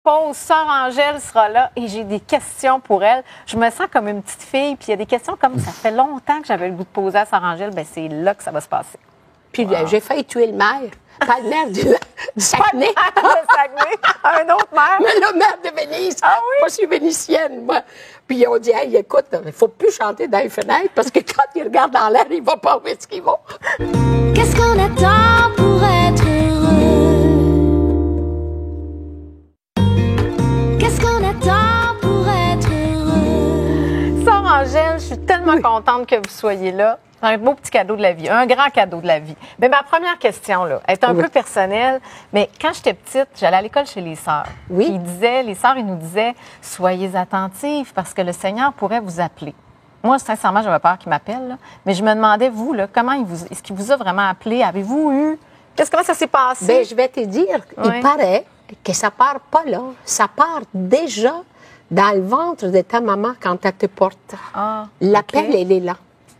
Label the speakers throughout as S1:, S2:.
S1: pause. Sœur Angèle sera là et j'ai des questions pour elle. Je me sens comme une petite fille, puis il y a des questions comme ça fait longtemps que j'avais le goût de poser à Sœur Angèle. Bien, c'est là que ça va se passer.
S2: Puis j'ai failli tuer le maire. Pas le maire du Saguenay.
S1: Pas le Saguenay, un autre maire.
S2: Mais le maire de Venise.
S1: Ah oui?
S2: Moi, je suis vénitienne, moi. Puis on dit, hey, écoute, il ne faut plus chanter dans les fenêtres parce que quand il regarde dans l'air, il ne va pas où est-ce qu'il va.
S3: Qu'est-ce qu'on attend pour être heureux? Qu'est-ce qu'on attend pour être heureux?
S1: Sœur Angèle, je suis tellement contente que vous soyez là. Un beau petit cadeau de la vie, un grand cadeau de la vie. Mais ma première question, là, est un peu personnelle, mais quand j'étais petite, j'allais à l'école chez les sœurs.
S2: Oui.
S1: Puis les sœurs, ils nous disaient, soyez attentifs parce que le Seigneur pourrait vous appeler. Moi, sincèrement, j'avais peur qu'il m'appelle, là. Mais je me demandais, vous, là, est-ce qu'il vous a vraiment appelé? Avez-vous eu? Comment ça s'est passé?
S2: Bien, je vais te dire, il paraît que ça part pas là. Ça part déjà dans le ventre de ta maman quand elle te porte.
S1: Ah,
S2: L'appel,
S1: OK.
S2: elle est là.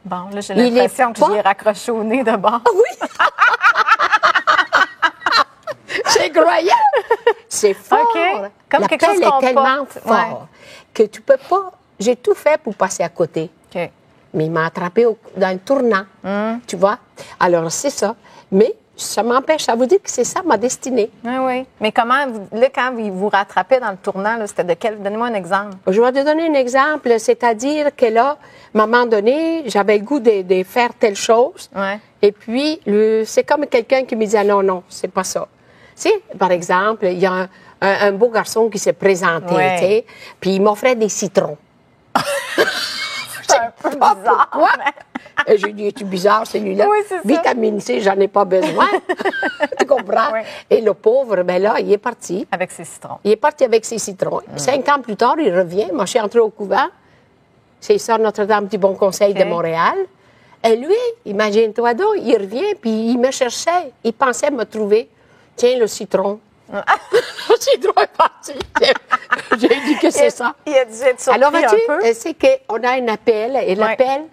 S1: Bon, là, j'ai
S2: Il
S1: l'impression
S2: est
S1: que
S2: pas-
S1: j'y ai raccroché au nez de bord.
S2: Oui! C'est incroyable! C'est fort!
S1: OK. Comme quelque chose
S2: L'appel
S1: qu'on
S2: est tellement
S1: porte.
S2: fort que tu peux pas... J'ai tout fait pour passer à côté.
S1: OK.
S2: Mais il m'a attrapé dans le tournant, tu vois? Alors, c'est ça. Mais ça m'empêche. Ça veut dire que c'est ça ma destinée.
S1: Oui, oui. Mais comment, là, quand vous rattrapez dans le tournant, là, c'était de quel... Donnez-moi un exemple.
S2: Je vais te donner un exemple, c'est-à-dire que là, à un moment donné, j'avais le goût de faire telle chose.
S1: Ouais.
S2: Et puis, c'est comme quelqu'un qui me disait non, non, c'est pas ça. Tu sais, par exemple, il y a un beau garçon qui s'est présenté,
S1: Ouais.
S2: tu sais, puis il m'offrait des citrons.
S1: C'est un peu bizarre.
S2: Pourquoi? Et j'ai dit, es-tu bizarre celui-là?
S1: Oui, c'est ça.
S2: Vitamine C, j'en ai pas besoin. Tu comprends?
S1: Oui.
S2: Et le pauvre, ben là, il est parti.
S1: Avec ses citrons.
S2: Il est parti avec ses citrons. 5 ans plus tard, il revient. Moi, je suis entrée au couvent. C'est ça, Notre-Dame du Bon Conseil
S1: OK.
S2: de Montréal. Et lui, imagine-toi donc, il revient, puis il me cherchait. Il pensait me trouver. Tiens, le citron. Le citron est parti. J'ai dit que c'est ça.
S1: Il a dû être surpris
S2: Alors, vois-tu,
S1: un peu.
S2: c'est qu'on a un appel, et l'appel,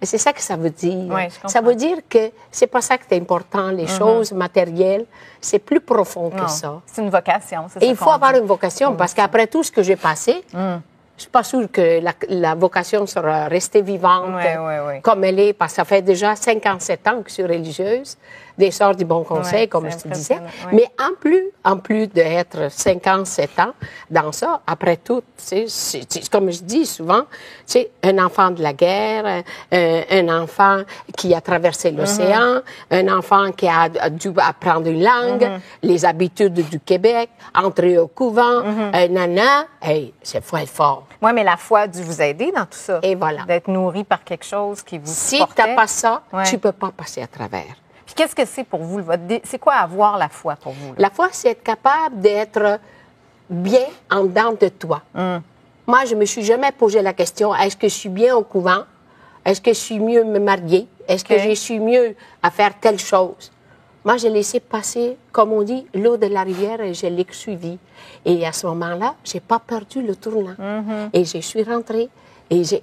S2: c'est ça que ça veut dire.
S1: Oui, je comprends.
S2: Ça veut dire que c'est pas ça que c'est important, les choses matérielles, c'est plus profond que
S1: Non,
S2: ça.
S1: c'est une vocation, c'est
S2: Et
S1: ça
S2: il faut
S1: qu'on
S2: avoir
S1: dit.
S2: une vocation, parce qu'après tout ce que j'ai passé, je suis pas sûre que la vocation sera restée vivante
S1: Oui.
S2: comme elle est, parce que ça fait déjà 57 ans que je suis religieuse, des Sœurs du Bon Conseil,
S1: Ouais,
S2: comme
S1: c'est
S2: je te disais.
S1: impressionnant, ouais.
S2: Mais en plus d'être 57 ans dans ça, après tout, tu sais, c'est comme je dis souvent, tu sais, un enfant de la guerre, un enfant qui a traversé l'océan, un enfant qui a dû apprendre une langue, les habitudes du Québec, entrer au couvent, nana, hey, c'est fort.
S1: Oui, mais la foi a dû vous aider dans tout ça.
S2: Et voilà.
S1: D'être nourri par quelque chose qui vous
S2: Si tu
S1: supportait.
S2: n'as pas ça,
S1: Ouais.
S2: tu ne peux pas passer à travers.
S1: Puis qu'est-ce que c'est pour vous? C'est quoi avoir la foi pour vous? Là?
S2: La foi, c'est être capable d'être bien en dedans de toi. Moi, je me suis jamais posé la question, est-ce que je suis bien au couvent? Est-ce que je suis mieux me marier? Est-ce que
S1: OK.
S2: je suis mieux à faire telle chose? Moi, j'ai laissé passer, comme on dit, l'eau de la rivière et je l'ai suivi. Et à ce moment-là, j'ai pas perdu le tournant. Et je suis rentrée.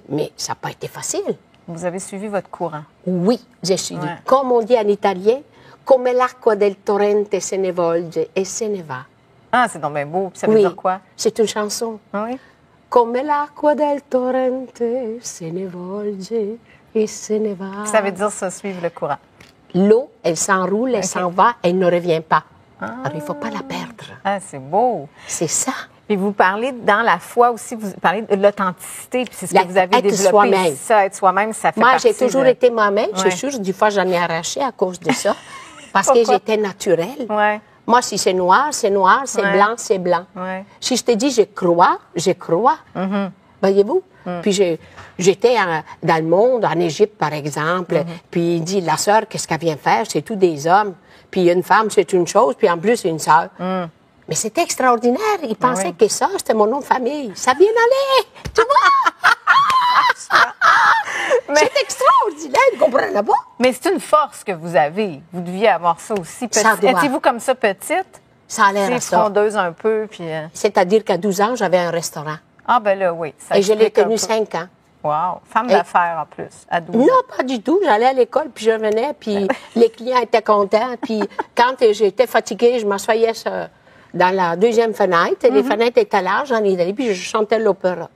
S2: Mais ça n'a pas été facile.
S1: Vous avez suivi votre courant.
S2: Oui, j'ai suivi.
S1: Ouais.
S2: Comme on dit en italien, come l'acqua del torrente se ne volge e se ne va.
S1: Ah, c'est donc bien beau. Puis ça veut
S2: Oui,
S1: dire quoi?
S2: c'est une chanson.
S1: Ah oui?
S2: Come l'acqua del torrente se ne volge e se ne va.
S1: Ça veut dire ça, suivre le courant.
S2: L'eau, elle s'enroule, elle s'en va, elle ne revient pas. Alors, il ne faut pas la perdre.
S1: Ah, c'est beau.
S2: C'est ça.
S1: Puis vous parlez dans la foi aussi, vous parlez de l'authenticité, puis c'est ce que vous avez
S2: Être
S1: développé.
S2: soi-même.
S1: Ça, être soi-même, ça fait
S2: Moi,
S1: partie
S2: j'ai toujours
S1: de...
S2: été moi-même. Je
S1: Ouais.
S2: suis sûre, du fois, j'en ai arraché à cause de ça. Parce que
S1: Pourquoi?
S2: j'étais naturelle.
S1: Ouais.
S2: Moi, si c'est noir, c'est noir. C'est
S1: Ouais.
S2: blanc, c'est blanc.
S1: Ouais.
S2: Si je te dis je crois, je crois. Voyez-vous? Puis j'étais dans le monde, en Égypte, par exemple. Puis il dit, la sœur, qu'est-ce qu'elle vient faire? C'est tous des hommes. Puis une femme, c'est une chose. Puis en plus, une sœur. Mais c'était extraordinaire. Il pensait
S1: oui.
S2: que ça, c'était mon nom de famille. Ça vient d'aller. Tu vois? C'est extraordinaire. Vous comprenez pas?
S1: Mais c'est une force que vous avez. Vous deviez avoir ça aussi.
S2: Ça doit.
S1: Étiez-vous comme ça petite?
S2: Ça a l'air
S1: C'est
S2: à ça.
S1: frondeuse un peu, puis...
S2: C'est-à-dire qu'à 12 ans, j'avais un restaurant.
S1: Ah, ben là, oui. Ça
S2: Et je l'ai
S1: explique un
S2: tenu
S1: peu.
S2: 5 ans.
S1: Wow. Femme
S2: Et-
S1: d'affaires, en plus, à 12 ans.
S2: Non, pas du tout. J'allais à l'école, puis je revenais, puis les clients étaient contents. Puis quand j'étais fatiguée, je m'assoyais dans la deuxième fenêtre. Et les fenêtres étaient larges en Italie, puis je chantais l'opéra.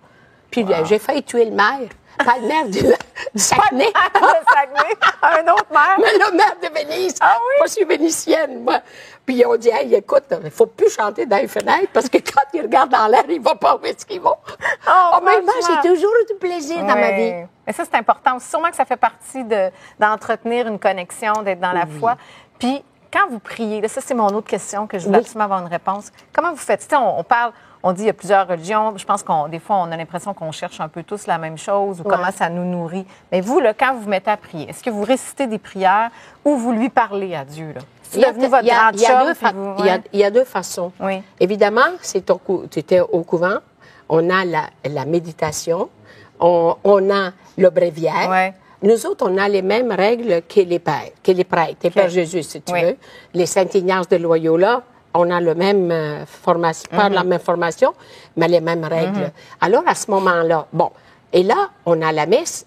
S2: Puis j'ai failli tuer le maire. Pas le maire du Saguenay.
S1: Le Saguenay, un autre maire.
S2: Mais le maire de Venise.
S1: Ah oui?
S2: Moi, je suis vénitienne, moi. Puis on dit, hey, écoute, il ne faut plus chanter dans les fenêtres parce que quand il regarde dans l'air, il ne va pas où est-ce qu'il va. Mais moi, j'ai toujours eu du plaisir dans ma vie.
S1: Mais ça, c'est important. Sûrement que ça fait partie d'entretenir une connexion, d'être dans la foi. Puis, quand vous priez, là, ça, c'est mon autre question que je voulais absolument avoir une réponse. Comment vous faites? Tu sais, on parle... On dit qu'il y a plusieurs religions. Je pense des fois, on a l'impression qu'on cherche un peu tous la même chose ou comment ça nous nourrit. Mais vous, là, quand vous vous mettez à prier, est-ce que vous récitez des prières ou vous lui parlez à Dieu? Là? C'est devenu votre grande chum.
S2: Il y a deux façons.
S1: Oui.
S2: Évidemment, tu étais au couvent. On a la méditation. On a le bréviaire.
S1: Ouais.
S2: Nous autres, on a les mêmes règles que les prêtres, les Pères Jésus, si tu veux. Les Saint-Ignace de Loyola, on a le même formation, pas la même formation, mais les mêmes règles. Alors, à ce moment-là, bon, et là, on a la messe,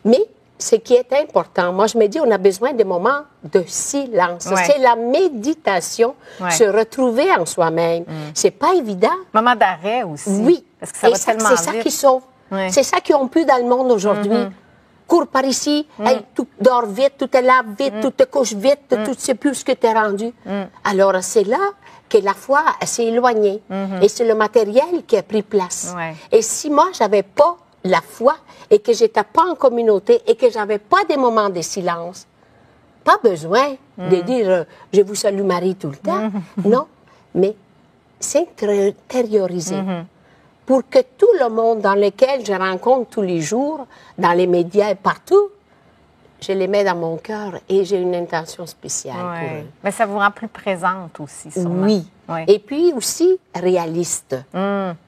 S2: mais ce qui est important, moi, je me dis, on a besoin de moments de silence.
S1: Ouais.
S2: C'est la méditation, se retrouver en soi-même. C'est pas évident.
S1: Moment d'arrêt aussi.
S2: Oui.
S1: Parce que ça va tellement vite.
S2: C'est ça qui sauve.
S1: Ouais.
S2: C'est ça qu'ils ont pu dans le monde aujourd'hui. Cours par ici, hey, tout dort vite, tout te lave vite, tout te couche vite, tu ne sais plus ce que tu es rendu. Alors, c'est là que la foi s'est éloignée. Et c'est le matériel qui a pris place.
S1: Ouais.
S2: Et si moi, j'avais pas la foi et que j'étais pas en communauté et que j'avais pas des moments de silence, pas besoin de dire « je vous salue Marie » tout le temps. Non, mais s'intérioriser. Pour que tout le monde dans lequel je rencontre tous les jours, dans les médias et partout, je les mets dans mon cœur et j'ai une intention spéciale pour eux.
S1: Mais ça vous rend plus présente aussi, sûrement.
S2: Oui. Et puis aussi réaliste.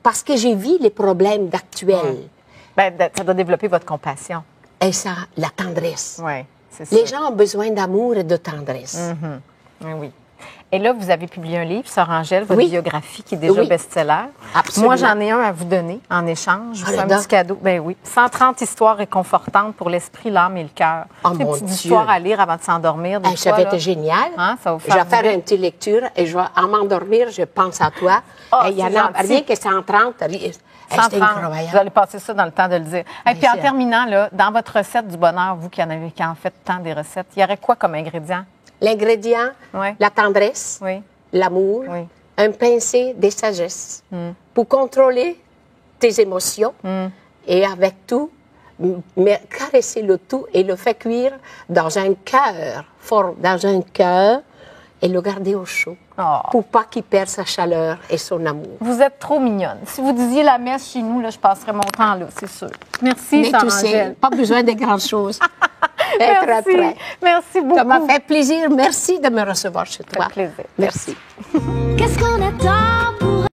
S2: Parce que j'ai vu les problèmes d'actuels.
S1: Ben, ça doit développer votre compassion.
S2: Et ça, la tendresse.
S1: Oui, c'est ça.
S2: Les gens ont besoin d'amour et de tendresse.
S1: Oui. Et là, vous avez publié un livre, Sœur Angèle, votre biographie, qui est déjà best-seller.
S2: Absolument.
S1: Moi, j'en ai un à vous donner en échange. Je vous fais un petit cadeau. Ben oui. 130 histoires réconfortantes pour l'esprit, l'âme et le cœur.
S2: Oh,
S1: des
S2: mon
S1: petites
S2: Dieu.
S1: histoires à lire avant de s'endormir.
S2: Ça va être génial.
S1: Hein, ça va vous
S2: Je vais
S1: faire
S2: faire
S1: du bien.
S2: une petite lecture et en m'endormir, je pense à toi. Il y en a rien que 130. C'est
S1: 130.
S2: incroyable.
S1: Vous allez passer ça dans le temps de le dire. Et puis en
S2: sûr.
S1: terminant, là, dans votre recette du bonheur, vous qui en faites tant des recettes, il y aurait quoi comme ingrédient?
S2: L'ingrédient, la tendresse, l'amour, un pincé de sagesse pour contrôler tes émotions et avec tout, mais caresser le tout et le faire cuire dans un cœur, fort dans un cœur et le garder au chaud pour pas qu'il perde sa chaleur et son amour.
S1: Vous êtes trop mignonne. Si vous disiez la messe chez nous, là, je passerais mon temps là, c'est sûr. Merci,
S2: Mais
S1: Sœur
S2: tu sais,
S1: Angèle.
S2: pas besoin de grand-chose.
S1: Merci. Merci beaucoup.
S2: Ça m'a fait plaisir. Merci de me recevoir chez toi.
S1: Ça fait plaisir.
S2: Merci.
S3: Qu'est-ce qu'on attend